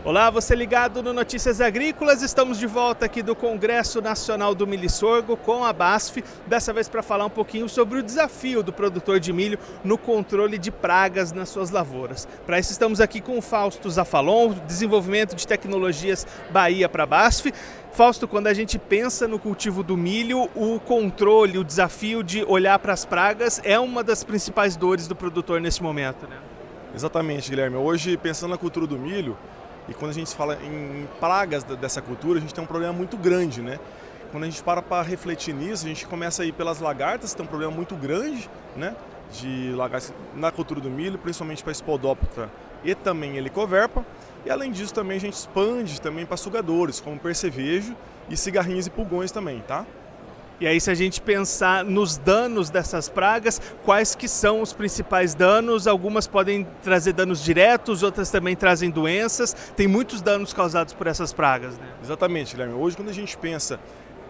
Olá, você ligado no Notícias Agrícolas, estamos de volta aqui do Congresso Nacional do Milho e Sorgo com a BASF, dessa vez para falar um pouquinho sobre o desafio do produtor de milho no controle de pragas nas suas lavouras. Para isso estamos aqui com o Fausto Zafalon, desenvolvimento de tecnologias Bahia para a BASF. Fausto, quando a gente pensa no cultivo do milho, o controle, o desafio de olhar para as pragas é uma das principais dores do produtor nesse momento, né? Exatamente, Guilherme. Hoje, pensando na cultura do milho, e quando a gente fala em pragas dessa cultura, a gente tem um problema muito grande, né? Quando a gente para refletir nisso, a gente começa a ir pelas lagartas, que tem um problema muito grande, né? De lagartas na cultura do milho, principalmente para a Spodoptera e também Helicoverpa. E além disso, também a gente expande também para sugadores, como percevejo e cigarrinhas e pulgões também, tá? E aí, se a gente pensar nos danos dessas pragas, quais que são os principais danos? Algumas podem trazer danos diretos, outras também trazem doenças. Tem muitos danos causados por essas pragas, né? Exatamente, Guilherme. Hoje, quando a gente pensa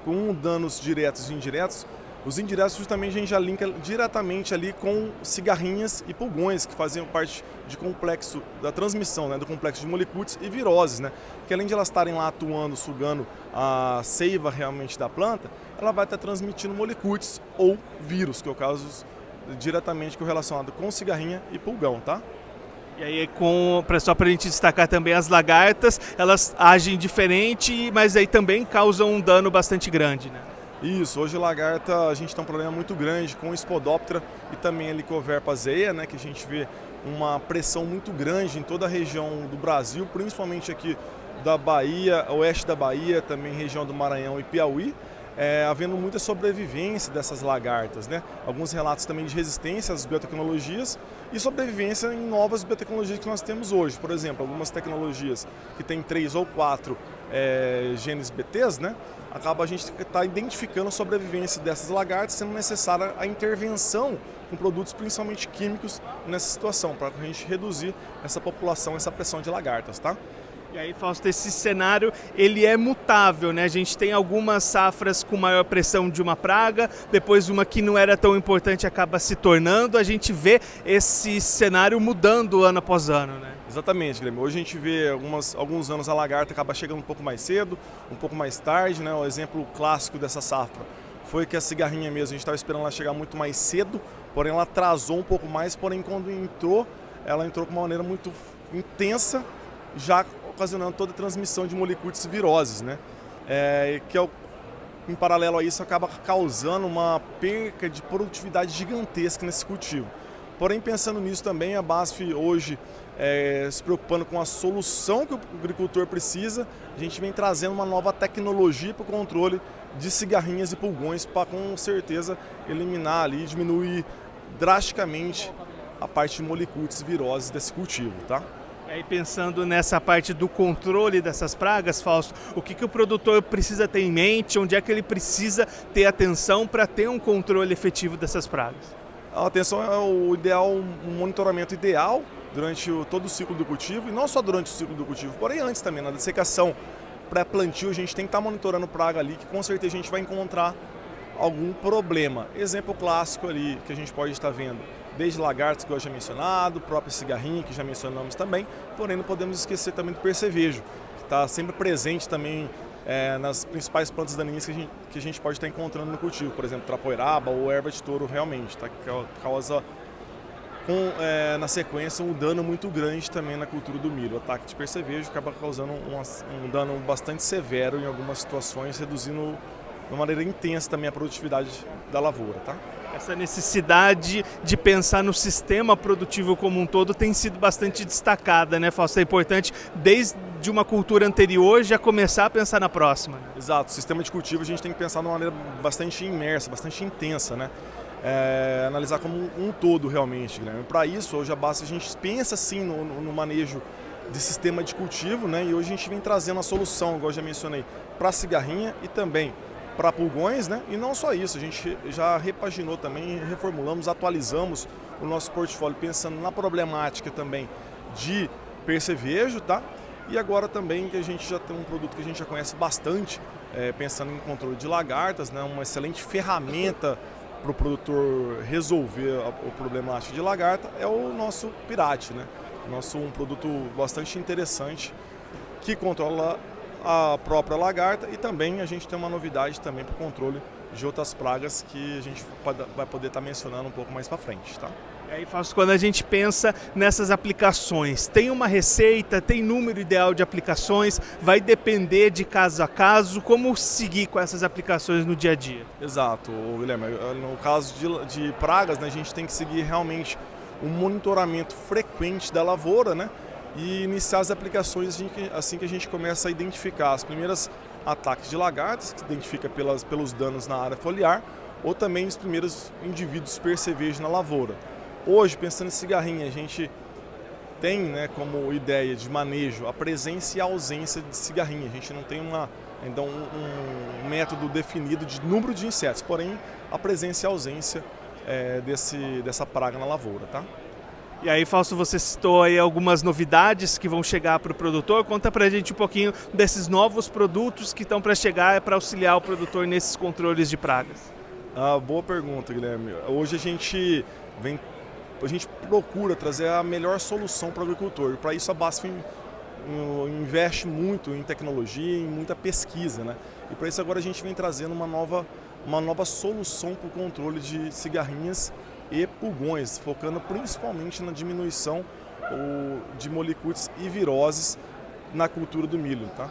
com danos diretos e indiretos, os indiretos justamente a gente já linka diretamente ali com cigarrinhas e pulgões, que fazem parte de complexo da transmissão, né, do complexo de molicutes e viroses, né? Que além de elas estarem lá atuando, sugando a seiva realmente da planta, ela vai estar transmitindo molicutes ou vírus, que é o caso diretamente correlacionado com cigarrinha e pulgão, tá? E aí, só para a gente destacar também, as lagartas, elas agem diferente, mas aí também causam um dano bastante grande, né? Isso, hoje lagarta a gente tem um problema muito grande com Spodoptera e também Helicoverpa zeia, né, que a gente vê uma pressão muito grande em toda a região do Brasil, principalmente aqui da Bahia, oeste da Bahia, também região do Maranhão e Piauí, havendo muita sobrevivência dessas lagartas, né? Alguns relatos também de resistência às biotecnologias e sobrevivência em novas biotecnologias que nós temos hoje. Por exemplo, algumas tecnologias que têm 3 ou 4 genes BTs, né? Acaba a gente estar identificando a sobrevivência dessas lagartas, sendo necessária a intervenção com produtos principalmente químicos nessa situação, para a gente reduzir essa população, essa pressão de lagartas, tá? E aí, Fausto, esse cenário ele é mutável, né? A gente tem algumas safras com maior pressão de uma praga, depois uma que não era tão importante acaba se tornando. A gente vê esse cenário mudando ano após ano, né? Exatamente, Guilherme. Hoje a gente vê alguns anos a lagarta acaba chegando um pouco mais cedo, um pouco mais tarde, né? O exemplo clássico dessa safra foi que a cigarrinha mesmo, a gente estava esperando ela chegar muito mais cedo, porém ela atrasou um pouco mais, porém quando entrou, ela entrou de uma maneira muito intensa, já ocasionando toda a transmissão de molicutes e viroses, né? Em paralelo a isso, acaba causando uma perca de produtividade gigantesca nesse cultivo. Porém, pensando nisso também, a BASF hoje, se preocupando com a solução que o agricultor precisa, a gente vem trazendo uma nova tecnologia para o controle de cigarrinhas e pulgões para, com certeza, eliminar ali, diminuir drasticamente a parte de molicutes e viroses desse cultivo, tá? E aí, pensando nessa parte do controle dessas pragas, Fausto, o que o produtor precisa ter em mente, onde é que ele precisa ter atenção para ter um controle efetivo dessas pragas? A atenção é o ideal, um monitoramento ideal durante todo o ciclo do cultivo, e não só durante o ciclo do cultivo, porém antes também, na dessecação pré-plantio, a gente tem que estar monitorando praga ali, que com certeza a gente vai encontrar algum problema. Exemplo clássico ali que a gente pode estar vendo, desde lagartos, que eu já mencionado, própria cigarrinha, que já mencionamos também, porém não podemos esquecer também do percevejo, que está sempre presente também nas principais plantas daninhas que a gente pode estar encontrando no cultivo, por exemplo, trapoeraba ou erva de touro realmente, tá? Que causa, na sequência, um dano muito grande também na cultura do milho. O ataque de percevejo acaba causando um dano bastante severo em algumas situações, reduzindo de maneira intensa também a produtividade da lavoura, tá? Essa necessidade de pensar no sistema produtivo como um todo tem sido bastante destacada, né, Fausto? É importante, desde uma cultura anterior, já começar a pensar na próxima. Né? Exato. O sistema de cultivo a gente tem que pensar de uma maneira bastante imersa, bastante intensa, né? Analisar como um todo realmente, né? Para isso, hoje a BASF a gente pensa sim no manejo de sistema de cultivo, né? E hoje a gente vem trazendo a solução, igual eu já mencionei, para a cigarrinha e também para pulgões, né? E não só isso, a gente já repaginou também, reformulamos, atualizamos o nosso portfólio pensando na problemática também de percevejo, tá? E agora também que a gente já tem um produto que a gente já conhece bastante, pensando em controle de lagartas, né? Uma excelente ferramenta para o produtor resolver o problemático de lagarta é o nosso Pirate, né? Um produto bastante interessante que controla a própria lagarta, e também a gente tem uma novidade também para o controle de outras pragas que a gente vai poder estar mencionando um pouco mais para frente, tá? E aí, Fausto, quando a gente pensa nessas aplicações, tem uma receita, tem número ideal de aplicações, vai depender de caso a caso, como seguir com essas aplicações no dia a dia? Exato, Guilherme. No caso de pragas, né, a gente tem que seguir realmente um monitoramento frequente da lavoura, né, e iniciar as aplicações assim que a gente começa a identificar as primeiras ataques de lagartas, que se identifica pelos danos na área foliar, ou também os primeiros indivíduos percevejos na lavoura. Hoje, pensando em cigarrinha, a gente tem, né, como ideia de manejo a presença e a ausência de cigarrinha. A gente não tem ainda um método definido de número de insetos, porém a presença e a ausência dessa praga na lavoura, tá? E aí, Fausto, você citou aí algumas novidades que vão chegar para o produtor. Conta pra gente um pouquinho desses novos produtos que estão para chegar para auxiliar o produtor nesses controles de pragas. Boa pergunta, Guilherme. Hoje a gente procura trazer a melhor solução para o agricultor. Para isso a BASF investe muito em tecnologia, em muita pesquisa, né? E para isso agora a gente vem trazendo uma nova solução para o controle de cigarrinhas e pulgões, focando principalmente na diminuição de molicutes e viroses na cultura do milho, tá?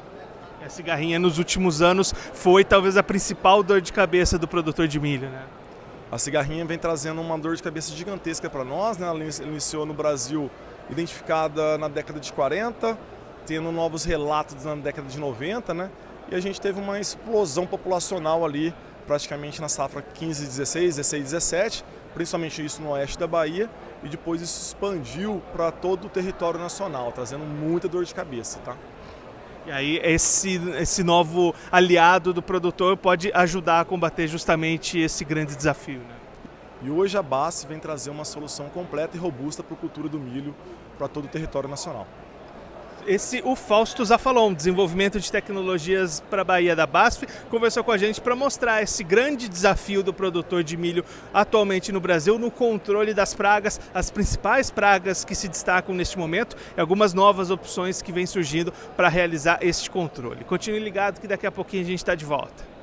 A cigarrinha nos últimos anos foi talvez a principal dor de cabeça do produtor de milho, né? A cigarrinha vem trazendo uma dor de cabeça gigantesca para nós, né? Ela iniciou no Brasil identificada na década de 40, tendo novos relatos na década de 90, né? E a gente teve uma explosão populacional ali, praticamente na safra 15-16, 16-17, principalmente isso no oeste da Bahia, e depois isso expandiu para todo o território nacional, trazendo muita dor de cabeça, tá? E aí esse novo aliado do produtor pode ajudar a combater justamente esse grande desafio, né? E hoje a BASF vem trazer uma solução completa e robusta para a cultura do milho para todo o território nacional. O Fausto Zafalon, desenvolvimento de tecnologias para a Bahia da BASF, conversou com a gente para mostrar esse grande desafio do produtor de milho atualmente no Brasil no controle das pragas, as principais pragas que se destacam neste momento e algumas novas opções que vêm surgindo para realizar este controle. Continue ligado que daqui a pouquinho a gente está de volta.